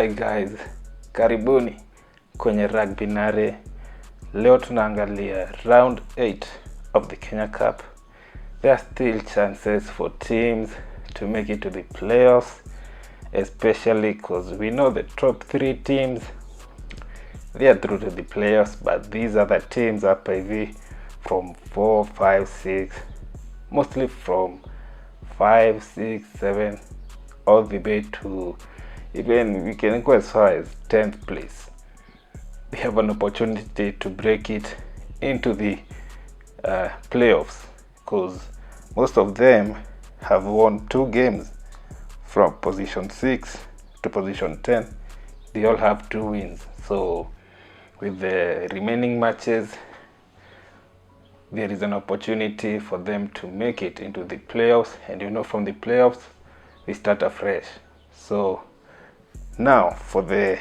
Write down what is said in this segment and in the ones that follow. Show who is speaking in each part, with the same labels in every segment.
Speaker 1: Hi guys, karibuni kwenye Rugby Nare. Leo tunaangalia round 8 of the Kenya Cup. There are still chances for teams to make it to the playoffs, especially because we know the top 3 teams, they are through to the playoffs, but these other teams up IV from 4, 5, 6, mostly from 5, 6, 7, all the way to even we can go as far as 10th place. They have an opportunity to break it into the playoffs, because most of them have won 2 games from position 6 to position 10. They all have 2 wins. So with the remaining matches, there is an opportunity for them to make it into the playoffs, and you know, from the playoffs we start afresh. So now for the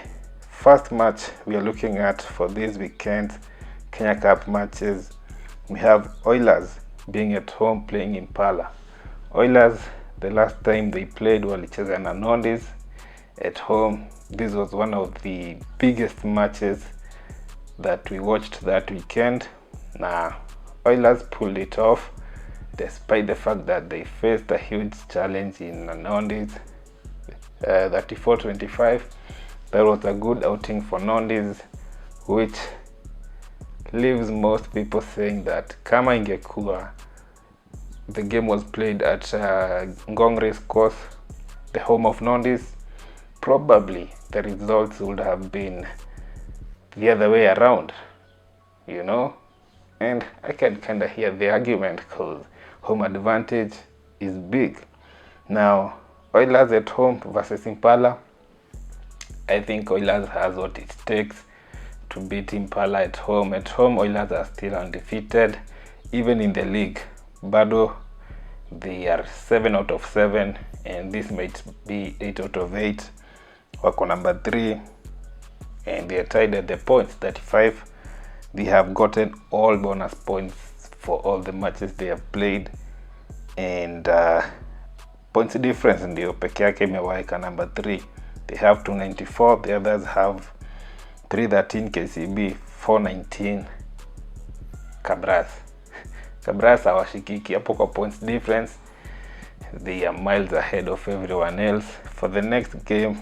Speaker 1: first match we are looking at for this weekend's Kenya Cup matches, we have Oilers being at home playing Impala. Oilers, the last time they played walicheza na Nondis at home. This was one of the biggest matches that we watched that weekend. Now Oilers pulled it off despite the fact that they faced a huge challenge in Nondis, 34-25. That was a good outing for Nondis, which leaves most people saying that kama ingekuwa the game was played at Ngong race course, the home of Nondis, probably the results would have been the other way around, you know. And I can kind of hear the argument, because home advantage is big. Now Oilers at home versus Impala, I think Oilers has what it takes to beat Impala at home. At home, Oilers are still undefeated, even in the league. Bado, they are 7 out of 7, and this might be 8 out of 8. Wako number 3, and they are tied at the points, 35. They have gotten all bonus points for all the matches they have played, and points difference ndio peke yake imewaeka number 3. They have 294, the others have 313 KCB, 419 Cabras. Cabras hawashikiki hapo kwa points difference. They are miles ahead of everyone else. For the next game,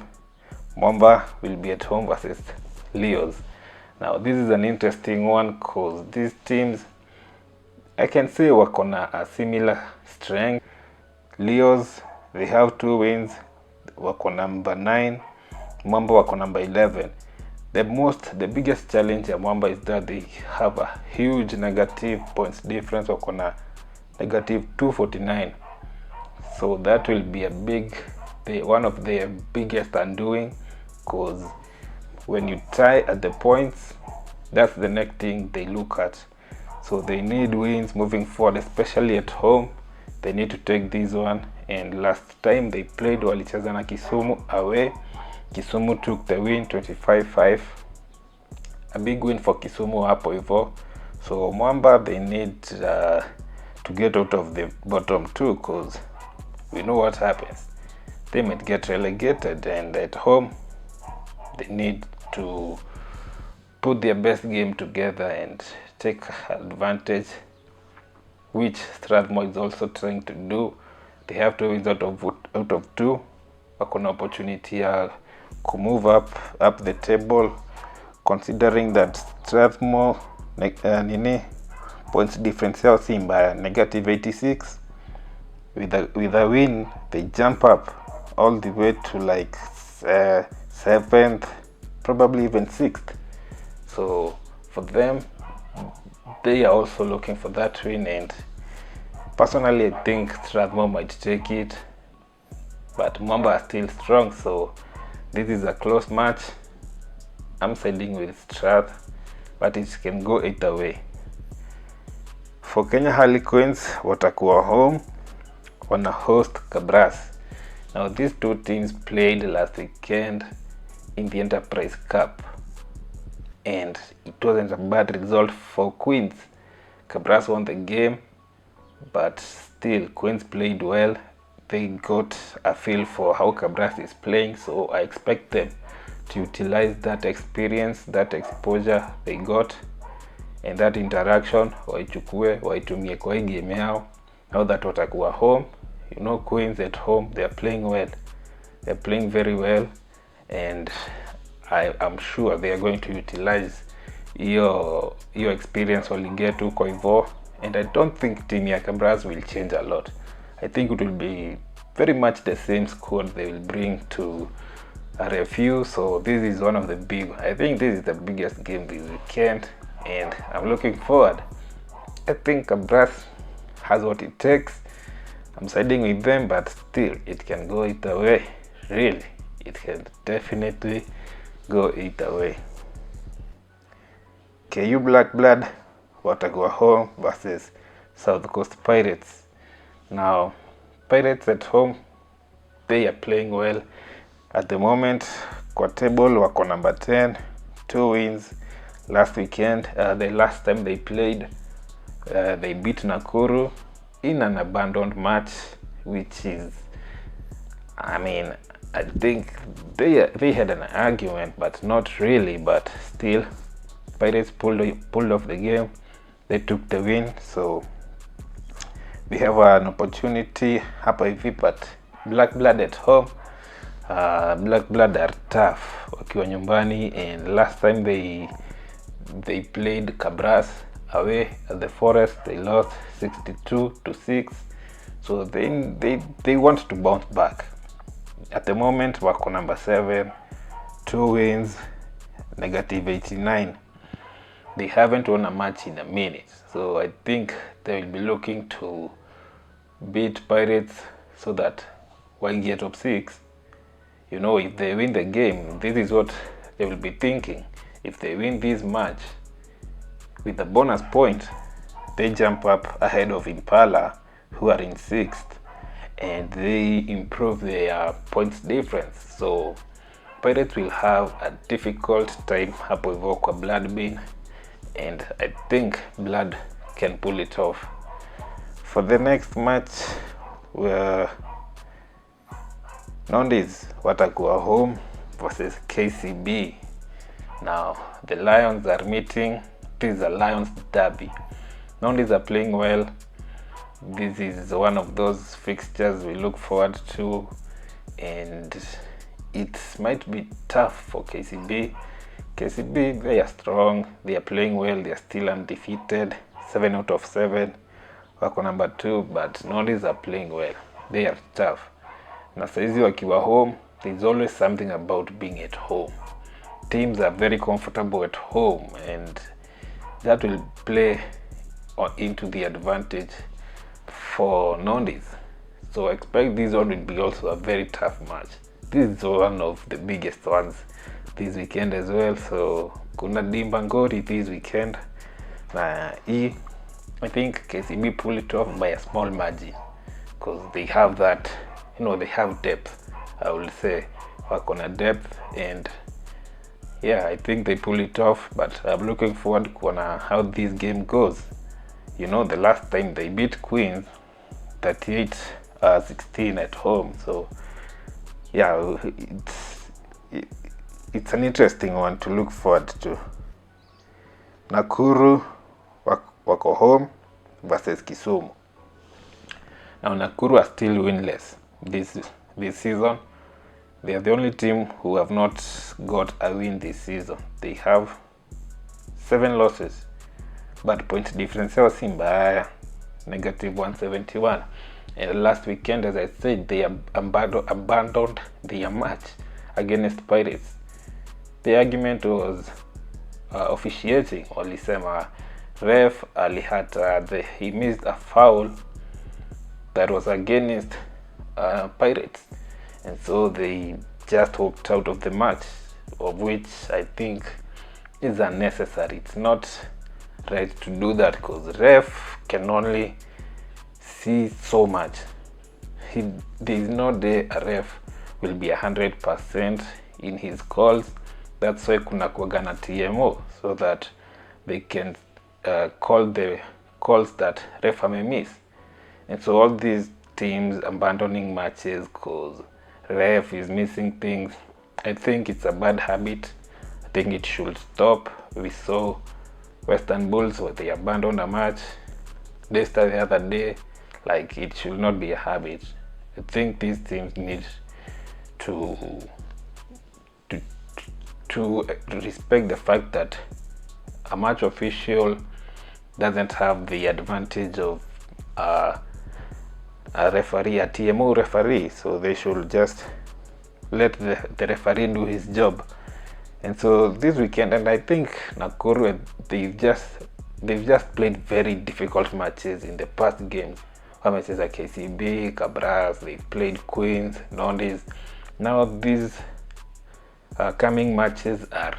Speaker 1: Mwamba will be at home versus Leos. Now this is an interesting one, because these teams, I can say wako na a similar strength. Leos, they have 2 wins, wako number 9. Mwamba wako number 11. The biggest challenge ya Mwamba is that they have a huge negative points difference. Wako na negative 249. So that will be one of their biggest undoing, because when you tie at the points, that's the next thing they look at. So they need wins moving forward, especially at home. They need to take this one. And last time they played walicheza na Kisumu away. Kisumu took the win 25-5. A big win for Kisumu hapo hivyo. So Mwamba, they need to get out of the bottom 2, because we know what happens. They might get relegated, and at home they need to put their best game together and take advantage, which Strathmore is also trying to do. They have 2 wins out of 2. Wako na opportunity ya to move up the table, considering that Strathmore points difference yao si mbaya, negative 86. With a win, they jump up all the way to like 7th, probably even 6th. So for them, they are also looking for that win, and personally I think Strathmore might take it, but Mwamba are still strong, so this is a close match. I'm siding with Strath, but it can go either way. For Kenya Harlequins, watakuwa home, wana host Cabras. Now these 2 teams played last weekend in the Enterprise Cup, and it wasn't a bad result for Queens. Cabras won the game, but still Queens played well. They got a feel for how Cabras is playing, so I expect them to utilize that experience, that exposure they got and that interaction, waitumie kwa hii game yao. Now that watakuwa home, you know, Queens at home, they're playing well, they're playing very well, and I'm sure they are going to utilize your experience waliget huko hivyo. And I don't think team ya Kabras will change a lot. I think it will be very much the same squad they will bring to RFU. So this is one of the I think this is the biggest game this weekend, and I'm looking forward. I think Kabras has what it takes. I'm siding with them, but still it can go either way. Really, it can definitely go either way. KU Black Blood watakuwa home versus South Coast Pirates. Now, Pirates at home, they are playing well at the moment. Kwa table wako number 10, 2 wins last weekend. The last time they played, they beat Nakuru in an abandoned match, which is, I mean, I think they had an argument, but not really. But still, Pirates pulled off the game. They took the win, so we have an opportunity hapa hivi. But Black Blood at home, Black Blood are tough wakiwa nyumbani, and last time they played Kabras away at the Forest, they lost 62-6. So they want to bounce back. At the moment wako number 7, 2 wins, -89. They haven't won a match in a minute, so I think they will be looking to beat Pirates so that while get top 6, you know, if they win the game, this is what they will be thinking. If they win this match with a bonus point, they jump up ahead of Impala, who are in 6th, and they improve their points difference. So Pirates will have a difficult time hapo hivyo kwa Blood Bean, and I think Blood can pull it off. For the next match, Nondis watakuwa home versus KCB. Now the Lions are meeting. This is a Lions derby. Nondis are playing well. This is one of those fixtures we look forward to, and it might be tough for KCB. KCB, they are strong, they are playing well, they are still undefeated, 7 out of 7. Wako number 2, but Nondis are playing well, they are tough. Na saizi wakiwa home, there's always something about being at home. Teams are very comfortable at home, and that will play into the advantage for Nondis. So I expect this one will be also a very tough match. This is one of the biggest ones this weekend as well. So kuna Dimba Ngori this weekend. I think KCB pull it off by a small margin, because they have that, you know, they have depth. I will say wako na depth, and yeah, I think they pull it off. But I'm looking forward to kuona how this game goes. You know, the last time they beat Queens 38-16 at home. So yeah, it's an interesting one to look forward to. Nakuru wako home versus Kisumu. Now Nakuru are still winless this season. They are the only team who have not got a win this season. They have 7 losses, but point difference yao si mbaya, -171. And last weekend, as I said, they abandoned their match against Pirates. The argument was officiating. Walisema ref he missed a foul that was against Pirates, and so they just walked out of the match, of which I think is unnecessary. It's not right to do that, because ref can only see so much. There is no day a ref will be 100% in his calls. That's why kuna kuwaga na TMO, so that they can call the calls that ref may miss. And so all these teams abandoning matches because ref is missing things, I think it's a bad habit. I think it should stop. We saw Western Bulls where they abandoned a match Leicester the other day. Like, it should not be a habit. I think these teams need to to to respect the fact that a match official doesn't have the advantage of a referee, a TMO referee, so they should just let the referee do his job. And so this weekend, and I think Nakuru, they've just played very difficult matches in the past games. Matches like KCB, Cabras, they've played Queens, Nondis. Now these coming matches are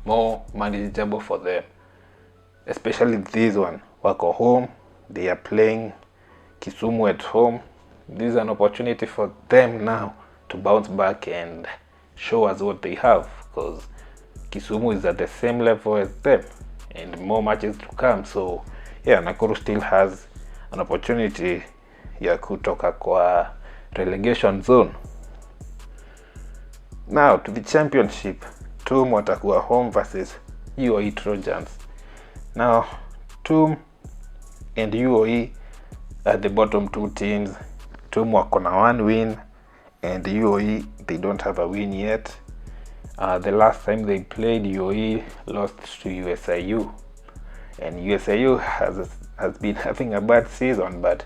Speaker 1: more manageable for them, especially this one. Wako home, they are playing Kisumu at home. This is an opportunity for them now to bounce back and show us what they have, because Kisumu is at the same level as them and more matches to come. So yeah, Nakuru still has an opportunity ya kutoka kwa relegation zone. Now to the championship, TUM watakuwa home versus UOE Trojans. Now TUM and UOE are the bottom two teams. TUM wako na 1 win and UOE, they don't have a win yet. The last time they played, UOE lost to USIU, and USIU has been having a bad season, but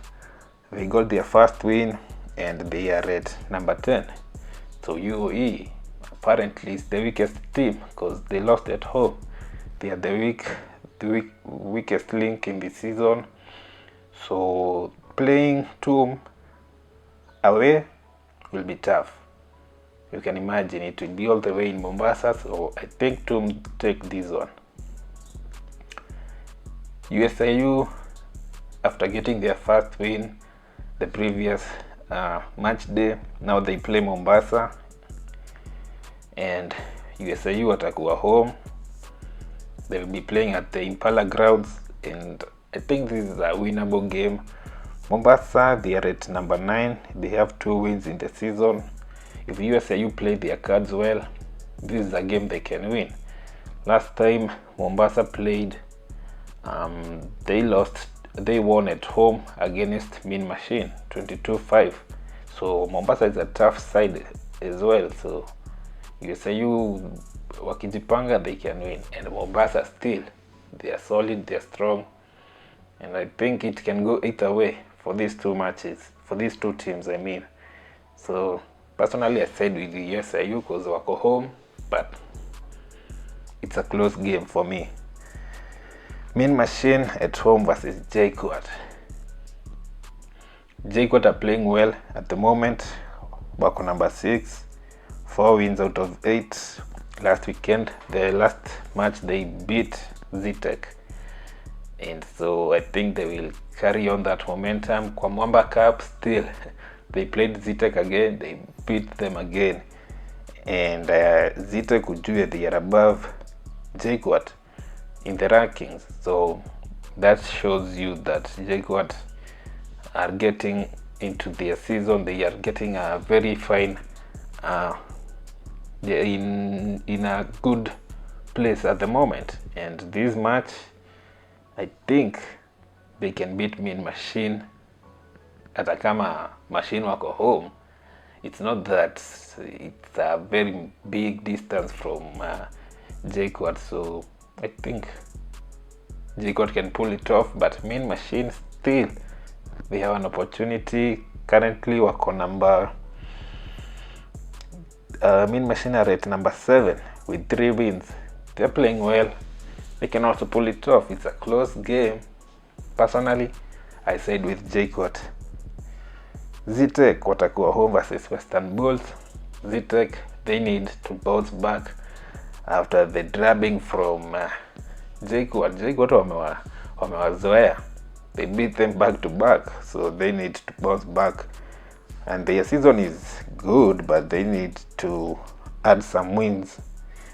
Speaker 1: they got their first win and they are at number 10. So UOE apparently is the weakest team because they lost at home. They are the weakest link in the season. So playing TUM away will be tough. You can imagine it will be all the way in Mombasa, so I think TUM take this one. USIU, after getting their first win the previous match day, now they play Mombasa, and USIU watakuwa home. They will be playing at the Impala grounds, and I think this is a winnable game. Mombasa, they are at number 9. They have 2 wins in the season. If USIU play their cards well, this is a game they can win. Last time Mombasa played, they won at home against Mean Machine 22-5. So Mombasa is a tough side as well. So USIU wakijipanga, they can win. And Mombasa still, they are solid, they are strong. And I think it can go either way for these two matches, for these two teams, I mean. So personally, I said with the USIU because wako home, but it's a close game for me. Mean Machine at home versus JKUAT. JKUAT are playing well at the moment. Wako number 6, 4 wins out of 8. Last weekend, the last match, they beat Zetech. And so I think they will carry on that momentum. Kwa Mwamba Cup, still, they played Zetech again, they beat them again. And Zetech ujue they are above JKUAT in the rankings. So that shows you that JKUAT are getting into their season. They are getting a very fine, they're in a good place at the moment. And this match, I think they can beat Mean Machine. Hata kama Machine wako home, it's not that it's a very big distance from JKUAT, so I think JKUAT can pull it off. But Mean Machine still, they have an opportunity. Currently wako number Mean Machine are at number 7 with 3 wins. They're playing well. They can also pull it off. It's a close game. Personally, I said with JKUAT. Zetech watakuwa home versus Western Bulls. Zetech, they need to bounce back after the drubbing from JKUAT. JKUAT wamewazoea. They beat them back to back, so they need to bounce back. And their season is good, but they need to add some wins.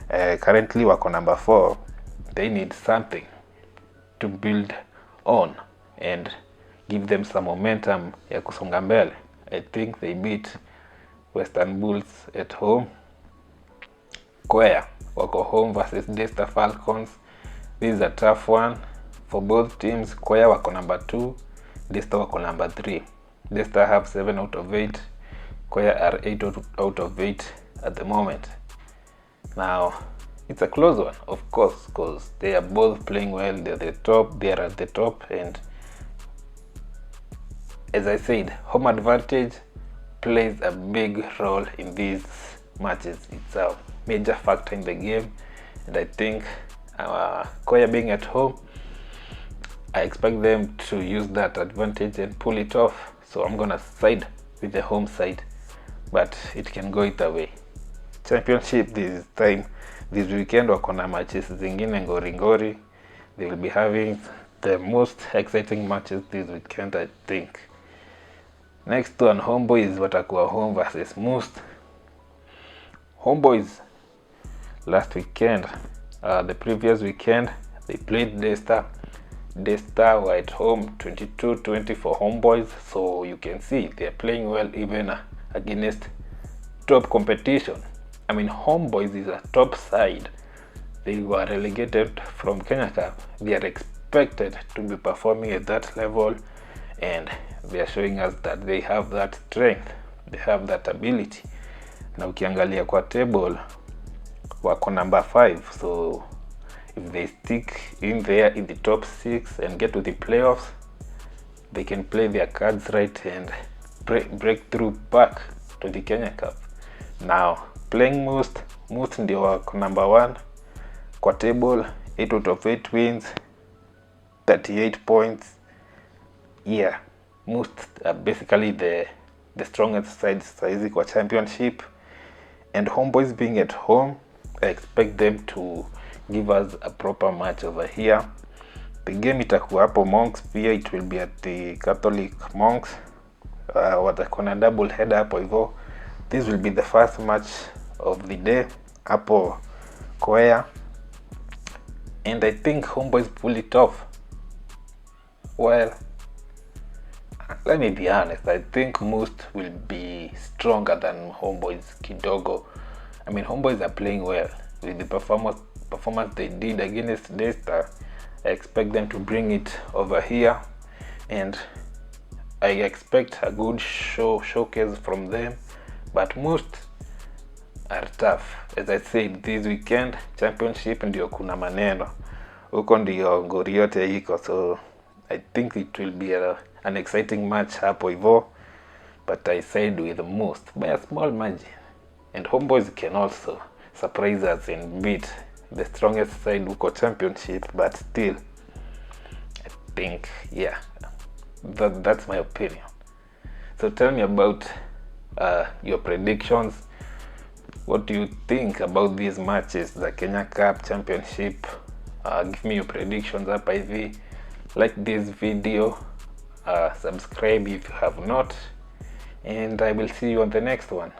Speaker 1: Currently wako number 4. They need something to build on and give them some momentum ya kusonga mbele. I think they beat Western Bulls at home. Kwea wako home versus Daystar Falcons. This is a tough one for both teams. Kwea wako number 2, Daystar wako number 3. Daystar have 7 out of 8. Kwea are 8 out of 8 at the moment. Now, it's a close one, of course, because they are both playing well. They are at the top, and as I said, home advantage plays a big role in these matches. It's a major factor in the game, and I think Kwea being at home, I expect them to use that advantage and pull it off. So I'm gonna side with the home side, but it can go either way. Championship this weekend wako na matches zingine ngori. They will be having the most exciting matches this weekend, I think. Next one, Homeboys watakuwa home versus Moose. Homeboys last weekend, the previous weekend, they played Daystar. Daystar were at home 22-20 for Homeboys, so you can see they're playing well even against top competition. I mean, Homeboys is a top side. They were relegated from Kenya Cup. They are expected to be performing at that level, and they are showing us that they have that strength, they have that ability. Na ukiangalia kwa table wako number 5, so if they stick in there in the top 6 and get to the playoffs, they can play their cards right and break through back to the Kenya Cup. Now, playing Moose ndio wako number 1 kwa table, 8 out of 8 wins, 38 points. Yeah, Moose are basically the strongest side saizi kwa championship, and Homeboys being at home, I expect them to give us a proper match over here. The game itakuwa hapo Monks pia, it will be at the Catholic Monks. Watakuwa na double header hapo hivyo. This will be the first match of the day hapo Kwea, and I think Homeboys pull it off. Well, let me be honest, I think Moose will be stronger than Homeboys kidogo. I mean, Homeboys are playing well. With the performance they did against Daystar, I expect them to bring it over here, and I expect a good showcase from them. But Moose are tough. As I said, this weekend championship ndio kuna maneno, huko ndio ngori yote iko, so I think it will be an exciting match hapo hivyo, but I side with Moose by a small margin. And Homeboys can also surprise us and beat the strongest side huko championship, but still I think, yeah, that's my opinion. So tell me about your predictions. What do you think about these matches, the Kenya Cup Championship? Give me your predictions hapa hivi. Like this video, subscribe if you have not, and I will see you on the next one.